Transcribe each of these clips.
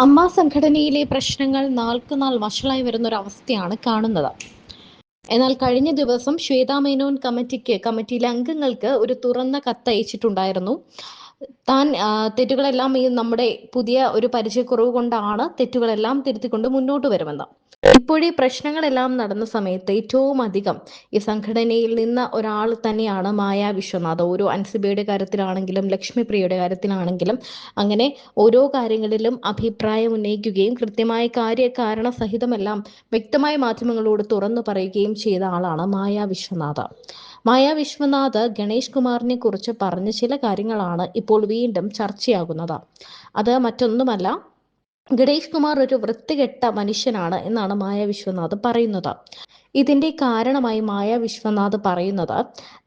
അമ്മ സംഘടനയിലെ പ്രശ്നങ്ങൾ നാൾക്കുനാൾ വഷളായി വരുന്നൊരവസ്ഥയാണ് കാണുന്നത്. എന്നാൽ കഴിഞ്ഞ ദിവസം ശ്വേതാ മേനോൻ കമ്മിറ്റിയിലെ അംഗങ്ങൾക്ക് ഒരു തുറന്ന കത്തയച്ചിട്ടുണ്ടായിരുന്നു. താൻ തെറ്റുകളെല്ലാം ഈ നമ്മുടെ പുതിയ ഒരു പരിചയക്കുറവ് കൊണ്ടാണ് തെറ്റുകളെല്ലാം തിരുത്തിക്കൊണ്ട് മുന്നോട്ട് വരുമെന്ന്. ഇപ്പോഴീ പ്രശ്നങ്ങളെല്ലാം നടന്ന സമയത്ത് ഏറ്റവും അധികം ഈ സംഘടനയിൽ നിന്ന് ഒരാൾ തന്നെയാണ് മായ വിശ്വനാഥ്. ഓരോ അൻസിബയുടെ കാര്യത്തിലാണെങ്കിലും ലക്ഷ്മിപ്രിയയുടെ കാര്യത്തിലാണെങ്കിലും അങ്ങനെ ഓരോ കാര്യങ്ങളിലും അഭിപ്രായം ഉന്നയിക്കുകയും കൃത്യമായ കാര്യകാരണ സഹിതമെല്ലാം വ്യക്തമായ മാധ്യമങ്ങളോട് തുറന്നു പറയുകയും ചെയ്ത ആളാണ് മായ വിശ്വനാഥ്. മായ വിശ്വനാഥ് ഗണേഷ് കുമാറിനെ കുറിച്ച് പറഞ്ഞ ചില കാര്യങ്ങളാണ് ഇപ്പോൾ വീണ്ടും ചർച്ചയാകുന്നത്. അത് മറ്റൊന്നുമല്ല, ഗണേഷ് കുമാർ ഒരു വൃത്തികെട്ട മനുഷ്യനാണ് എന്നാണ് മായ വിശ്വനാഥ് പറയുന്നത്. ഇതിന്റെ കാരണമായി മായ വിശ്വനാഥ് പറയുന്നത്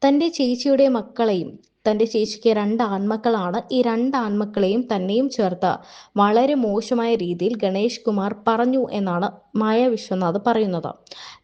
തൻ്റെ ചേച്ചിയുടെ മക്കളെയും, തൻ്റെ ചേച്ചിക്ക് 2 ആൺമക്കളാണ്, ഈ 2 ആൺമക്കളെയും തന്നെയും ചേർത്ത് വളരെ മോശമായ രീതിയിൽ ഗണേഷ് കുമാർ പറഞ്ഞു എന്നാണ് മായ വിശ്വനാഥ് പറയുന്നത്.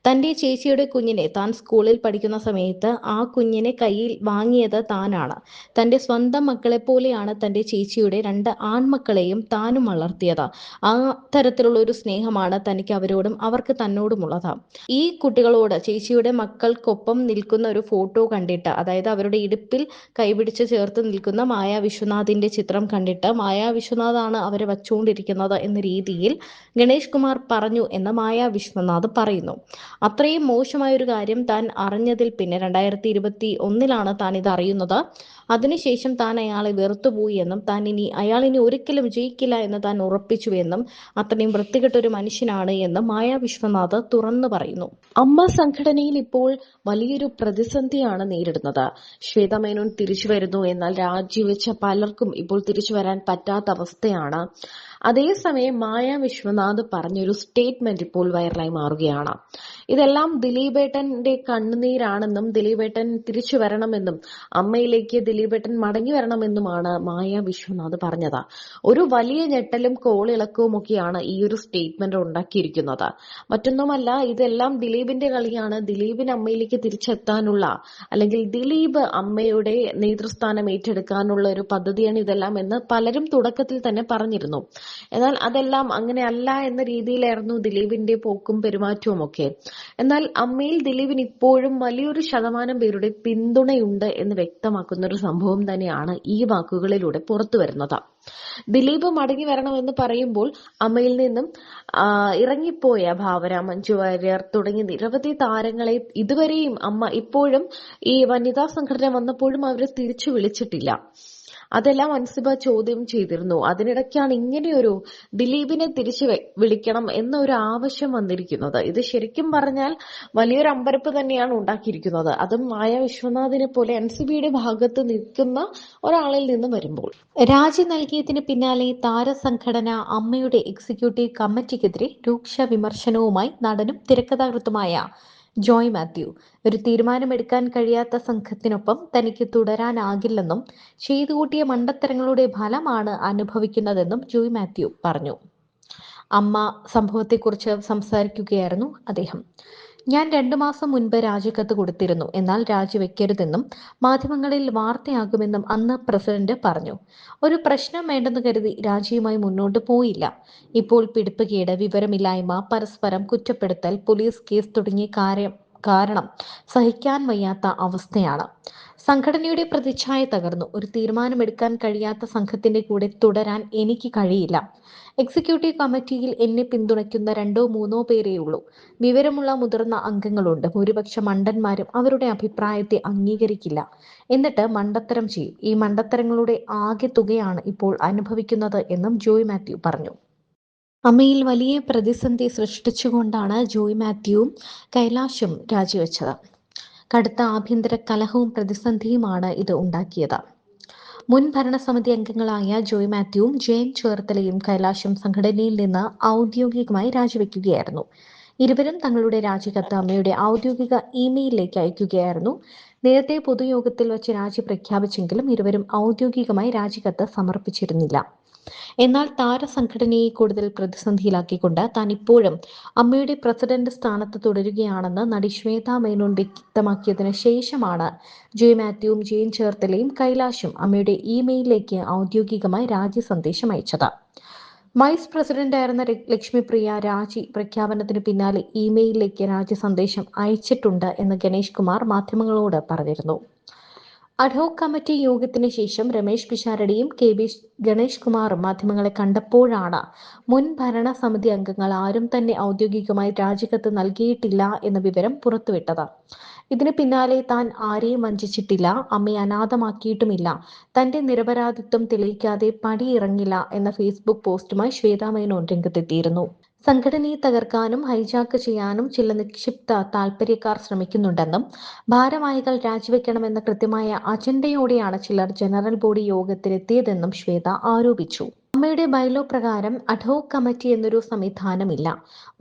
തൻ്റെ ചേച്ചിയുടെ കുഞ്ഞിനെ താൻ സ്കൂളിൽ പഠിക്കുന്ന സമയത്ത് ആ കുഞ്ഞിനെ കയ്യിൽ വാങ്ങിയത് താനാണ്. തൻ്റെ സ്വന്തം മക്കളെ പോലെയാണ് തൻ്റെ ചേച്ചിയുടെ 2 ആൺമക്കളെയും താനും വളർത്തിയത്. ആ തരത്തിലുള്ള ഒരു സ്നേഹമാണ് തനിക്ക് അവരോടും അവർക്ക് തന്നോടുമുള്ളത്. ഈ കുട്ടികളോട് ചേച്ചിയുടെ മക്കൾക്കൊപ്പം നിൽക്കുന്ന ഒരു ഫോട്ടോ കണ്ടിട്ട്, അതായത് അവരുടെ ഇടുപ്പിൽ കൈപിടിച്ച് ചേർത്ത് നിൽക്കുന്ന മായ വിശ്വനാഥിന്റെ ചിത്രം കണ്ടിട്ട് മായ വിശ്വനാഥാണ് അവരെ വച്ചുകൊണ്ടിരിക്കുന്നത് എന്ന രീതിയിൽ ഗണേഷ് കുമാർ പറഞ്ഞു എന്ന് മായ വിശ്വനാഥ് പറയുന്നു. അത്രയും മോശമായ ഒരു കാര്യം താൻ അറിഞ്ഞതിൽ പിന്നെ 2021 താൻ ഇത് അറിയുന്നത്. അതിനുശേഷം താൻ അയാളെ വെറുത്തുപോയി എന്നും അയാൾ ഇനി ഒരിക്കലും ജയിക്കില്ല എന്ന് താൻ ഉറപ്പിച്ചു എന്നും അത്രയും വൃത്തികെട്ടൊരു മനുഷ്യനാണ് എന്ന് മായ വിശ്വനാഥ് തുറന്നു പറയുന്നു. അമ്മ സംഘടനയിൽ ഇപ്പോൾ വലിയൊരു പ്രതിസന്ധിയാണ് നേരിടുന്നത്. ശ്വേതാ മേനോൻ തിരിച്ചു വരുന്നു, എന്നാൽ രാജിവെച്ച പലർക്കും ഇപ്പോൾ തിരിച്ചു വരാൻ പറ്റാത്ത അവസ്ഥയാണ്. അതേസമയം മായ വിശ്വനാഥ് പറഞ്ഞൊരു സ്റ്റേറ്റ്മെന്റ് ഇപ്പോൾ വൈറലായി മാറുകയാണ്. ഇതെല്ലാം ദിലീപേട്ടന്റെ കണ്ണുനീരാണെന്നും ദിലീപേട്ടൻ തിരിച്ചു വരണമെന്നും അമ്മയിലേക്ക് ദിലീപേട്ടൻ മടങ്ങി വരണമെന്നുമാണ് മായ വിശ്വനാഥ് പറഞ്ഞത്. ഒരു വലിയ ഞെട്ടലും കോളിളക്കവും ഒക്കെയാണ് ഈ ഒരു സ്റ്റേറ്റ്മെന്റ് ഉണ്ടാക്കിയിരിക്കുന്നത്. മറ്റൊന്നുമല്ല, ഇതെല്ലാം ദിലീപിന്റെ കളിയാണ്. ദിലീപിന് അമ്മയിലേക്ക് തിരിച്ചെത്താനുള്ള, അല്ലെങ്കിൽ ദിലീപ് അമ്മയുടെ നേതൃസ്ഥാനം ഏറ്റെടുക്കാനുള്ള ഒരു പദ്ധതിയാണ് ഇതെല്ലാം എന്ന് പലരും തുടക്കത്തിൽ തന്നെ പറഞ്ഞിരുന്നു. എന്നാൽ അതെല്ലാം അങ്ങനെയല്ല എന്ന രീതിയിലായിരുന്നു ദിലീപിന്റെ പോക്കും പെരുമാറ്റവും ഒക്കെ. എന്നാൽ അമ്മയിൽ ദിലീപിന് ഇപ്പോഴും വലിയൊരു ശതമാനം പേരുടെ പിന്തുണയുണ്ട് എന്ന് വ്യക്തമാക്കുന്ന ഒരു സംഭവം തന്നെയാണ് ഈ വാക്കുകളിലൂടെ പുറത്തു വരുന്നത്. ദിലീപ് മടങ്ങി വരണമെന്ന് പറയുമ്പോൾ അമ്മയിൽ നിന്നും ഇറങ്ങിപ്പോയ ഭാവന, മഞ്ജു വാര്യർ തുടങ്ങി നിരവധി താരങ്ങളെ ഇതുവരെയും അമ്മ ഇപ്പോഴും ഈ വനിതാ സംഘടന വന്നപ്പോഴും അവരെ തിരിച്ചു വിളിച്ചിട്ടില്ല. അതെല്ലാം അൻസിബ ചോദ്യം ചെയ്തിരുന്നു. അതിനിടയ്ക്കാണ് ഇങ്ങനെയൊരു ദിലീപിനെ തിരിച്ചു വിളിക്കണം എന്നൊരു ആവശ്യം വന്നിരിക്കുന്നത്. ഇത് ശരിക്കും പറഞ്ഞാൽ വലിയൊരു അമ്പരപ്പ് തന്നെയാണ് ഉണ്ടാക്കിയിരിക്കുന്നത്. അതും മായ വിശ്വനാഥിനെ പോലെ എൻസിബിയുടെ ഭാഗത്ത് നിൽക്കുന്ന ഒരാളിൽ നിന്ന് വരുമ്പോൾ. രാജി നൽകിയതിന് പിന്നാലെ താരസംഘടന അമ്മയുടെ എക്സിക്യൂട്ടീവ് കമ്മിറ്റിക്കെതിരെ രൂക്ഷ വിമർശനവുമായി നടനും തിരക്കഥാകൃത്തുമായ ജോയ് മാത്യു. ഒരു തീരുമാനമെടുക്കാൻ കഴിയാത്ത സംഘത്തിനൊപ്പം തനിക്ക് തുടരാനാകില്ലെന്നും ചെയ്തു കൂട്ടിയ മണ്ടത്തരങ്ങളുടെ ഫലമാണ് അനുഭവിക്കുന്നതെന്നും ജോയ് മാത്യു പറഞ്ഞു. അമ്മ സംഭവത്തെക്കുറിച്ച് സംസാരിക്കുകയായിരുന്നു അദ്ദേഹം. ഞാൻ 2 മാസം മുൻപ് രാജിക്കത്ത് കൊടുത്തിരുന്നു, എന്നാൽ രാജിവെക്കരുതെന്നും മാധ്യമങ്ങളിൽ വാർത്തയാകുമെന്നും അന്ന് പ്രസിഡന്റ് പറഞ്ഞു. ഒരു പ്രശ്നം വേണ്ടെന്ന് കരുതി രാജിയുമായി മുന്നോട്ട് പോയില്ല. ഇപ്പോൾ പിടിപ്പുകേട്, വിവരമില്ലായ്മ, പരസ്പരം കുറ്റപ്പെടുത്തൽ, പോലീസ് കേസ് തുടങ്ങിയ കാരണം സഹിക്കാൻ വയ്യാത്ത അവസ്ഥയാണ്. സംഘടനയുടെ പ്രതിച്ഛായ തകർന്നു. ഒരു തീരുമാനമെടുക്കാൻ കഴിയാത്ത സംഘത്തിന്റെ കൂടെ തുടരാൻ എനിക്ക് കഴിയില്ല. എക്സിക്യൂട്ടീവ് കമ്മിറ്റിയിൽ എന്നെ പിന്തുണയ്ക്കുന്ന 2-3 പേരേയുള്ളൂ. വിവരമുള്ള മുതിർന്ന അംഗങ്ങളുണ്ട്. ഭൂരിപക്ഷ മണ്ടന്മാരും അവരുടെ അഭിപ്രായത്തെ അംഗീകരിക്കില്ല, എന്നിട്ട് മണ്ടത്തരം ചെയ്യും. ഈ മണ്ടത്തരങ്ങളുടെ ആകെ തുകയാണ് ഇപ്പോൾ അനുഭവിക്കുന്നത് എന്നും ജോയ് മാത്യു പറഞ്ഞു. അമ്മയിൽ വലിയ പ്രതിസന്ധി സൃഷ്ടിച്ചുകൊണ്ടാണ് ജോയ് മാത്യുവും കൈലാഷും രാജിവെച്ചത്. കടുത്ത ആഭ്യന്തര കലഹവും പ്രതിസന്ധിയുമാണ് ഇത് ഉണ്ടാക്കിയത്. മുൻ ഭരണസമിതി അംഗങ്ങളായ ജോയ് മാത്യുവും ജയൻ ചേർത്തലയും കൈലാഷും സംഘടനയിൽ നിന്ന് ഔദ്യോഗികമായി രാജിവെക്കുകയായിരുന്നു. ഇരുവരും തങ്ങളുടെ രാജിക്കത്ത് അമ്മയുടെ ഔദ്യോഗിക ഇമെയിലിലേക്ക് അയക്കുകയായിരുന്നു. നേരത്തെ പൊതുയോഗത്തിൽ വച്ച് രാജി പ്രഖ്യാപിച്ചെങ്കിലും ഇരുവരും ഔദ്യോഗികമായി രാജിക്കത്ത് സമർപ്പിച്ചിരുന്നില്ല. എന്നാൽ താരസംഘടനയെ കൂടുതൽ പ്രതിസന്ധിയിലാക്കിക്കൊണ്ട് താൻ ഇപ്പോഴും അമ്മയുടെ പ്രസിഡന്റ് സ്ഥാനത്ത് തുടരുകയാണെന്ന് നടി ശ്വേതാ മേനോൻ വ്യക്തമാക്കിയതിനു ശേഷമാണ് ജോയ് മാത്യുവും ജയൻ ചേർത്തലയും കൈലാഷും അമ്മയുടെ ഇമെയിലിലേക്ക് ഔദ്യോഗികമായി രാജി സന്ദേശം അയച്ചത്. വൈസ് പ്രസിഡന്റായിരുന്ന ലക്ഷ്മിപ്രിയ രാജി പ്രഖ്യാപനത്തിന് പിന്നാലെ ഇമെയിലിലേക്ക് രാജി സന്ദേശം അയച്ചിട്ടുണ്ട് എന്ന് ഗണേഷ് കുമാർ മാധ്യമങ്ങളോട് പറഞ്ഞിരുന്നു. അഡ്ഹോക് കമ്മിറ്റി യോഗത്തിന് ശേഷം രമേശ് പിഷാരടിയും കെ ഗണേഷ് കുമാറും മാധ്യമങ്ങളെ കണ്ടപ്പോഴാണ് മുൻ ഭരണസമിതി അംഗങ്ങൾ ആരും തന്നെ ഔദ്യോഗികമായി രാജിക്കത്ത് നൽകിയിട്ടില്ല എന്ന വിവരം പുറത്തുവിട്ടത്. ഇതിന് പിന്നാലെ താൻ ആരെയും വഞ്ചിച്ചിട്ടില്ല, അമ്മയെ അനാഥമാക്കിയിട്ടുമില്ല, തന്റെ നിരപരാധിത്വം തെളിയിക്കാതെ പടിയിറങ്ങില്ല എന്ന ഫേസ്ബുക്ക് പോസ്റ്റുമായി ശ്വേതാ മേനോൻ രംഗത്തെത്തിയിരുന്നു. സംഘടനയെ തകർക്കാനും ഹൈജാക്ക് ചെയ്യാനും ചില നിക്ഷിപ്ത താൽപര്യക്കാർ ശ്രമിക്കുന്നുണ്ടെന്നും ഭാരവാഹികൾ രാജിവെക്കണമെന്ന കൃത്യമായ അജണ്ടയോടെയാണ് ചിലർ ജനറൽ ബോഡി യോഗത്തിലെത്തിയതെന്നും ശ്വേത ആരോപിച്ചു. അമ്മയുടെ ബൈലോ പ്രകാരം അഡ്ഹോക് കമ്മിറ്റി എന്നൊരു സംവിധാനമില്ല.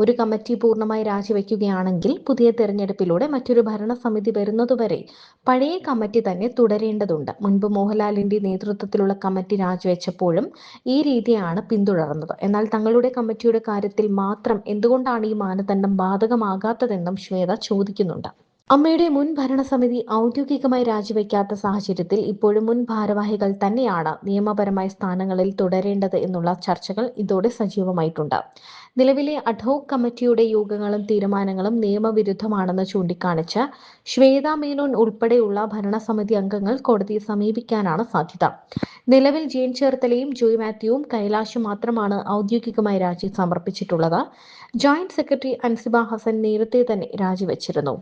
ഒരു കമ്മിറ്റി പൂർണ്ണമായി രാജിവെക്കുകയാണെങ്കിൽ പുതിയ തെരഞ്ഞെടുപ്പിലൂടെ മറ്റൊരു ഭരണസമിതി വരുന്നതുവരെ പഴയ കമ്മിറ്റി തന്നെ തുടരേണ്ടതുണ്ട്. മുൻപ് മോഹൻലാലിന്റെ നേതൃത്വത്തിലുള്ള കമ്മിറ്റി രാജിവെച്ചപ്പോഴും ഈ രീതിയാണ് പിന്തുടർന്നത്. എന്നാൽ തങ്ങളുടെ കമ്മിറ്റിയുടെ കാര്യത്തിൽ മാത്രം എന്തുകൊണ്ടാണ് ഈ മാനദണ്ഡം ബാധകമാകാത്തതെന്നും ശ്വേത ചോദിക്കുന്നുണ്ട്. അമ്മയുടെ മുൻ ഭരണസമിതി ഔദ്യോഗികമായി രാജിവെക്കാത്ത സാഹചര്യത്തിൽ ഇപ്പോഴും മുൻ ഭാരവാഹികൾ തന്നെയാണ് നിയമപരമായ സ്ഥാനങ്ങളിൽ തുടരേണ്ടത് എന്നുള്ള ചർച്ചകൾ ഇതോടെ സജീവമായിട്ടുണ്ട്. നിലവിലെ അഡ്ഹോക് കമ്മിറ്റിയുടെ യോഗങ്ങളും തീരുമാനങ്ങളും നിയമവിരുദ്ധമാണെന്ന് ചൂണ്ടിക്കാണിച്ച് ശ്വേതാ മേനോൻ ഉൾപ്പെടെയുള്ള ഭരണസമിതി അംഗങ്ങൾ കോടതിയെ സമീപിക്കാനാണ് സാധ്യത. നിലവിൽ ജെയിൻ ചേർത്തലയും ജോയ് മാത്യുവും കൈലാഷും മാത്രമാണ് ഔദ്യോഗികമായി രാജി സമർപ്പിച്ചിട്ടുള്ളത്. ജോയിന്റ് സെക്രട്ടറി അൻസിബ ഹസൻ നേരത്തെ തന്നെ രാജിവെച്ചിരുന്നു.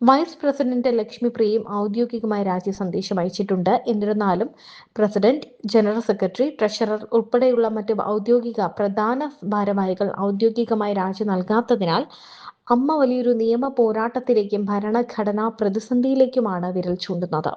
വൈസ് പ്രസിഡന്റ് ലക്ഷ്മിപ്രിയയും ഔദ്യോഗികമായി രാജി സന്ദേശം അയച്ചിട്ടുണ്ട്. എന്നിരുന്നാലും പ്രസിഡന്റ്, ജനറൽ സെക്രട്ടറി, ട്രഷറർ ഉൾപ്പെടെയുള്ള മറ്റ് ഔദ്യോഗിക പ്രധാന ഭാരവാഹികൾ ഔദ്യോഗികമായി രാജി നൽകാത്തതിനാൽ അമ്മ വലിയൊരു നിയമ പോരാട്ടത്തിലേക്കും ഭരണഘടനാ പ്രതിസന്ധിയിലേക്കുമാണ് വിരൽ ചൂണ്ടുന്നത്.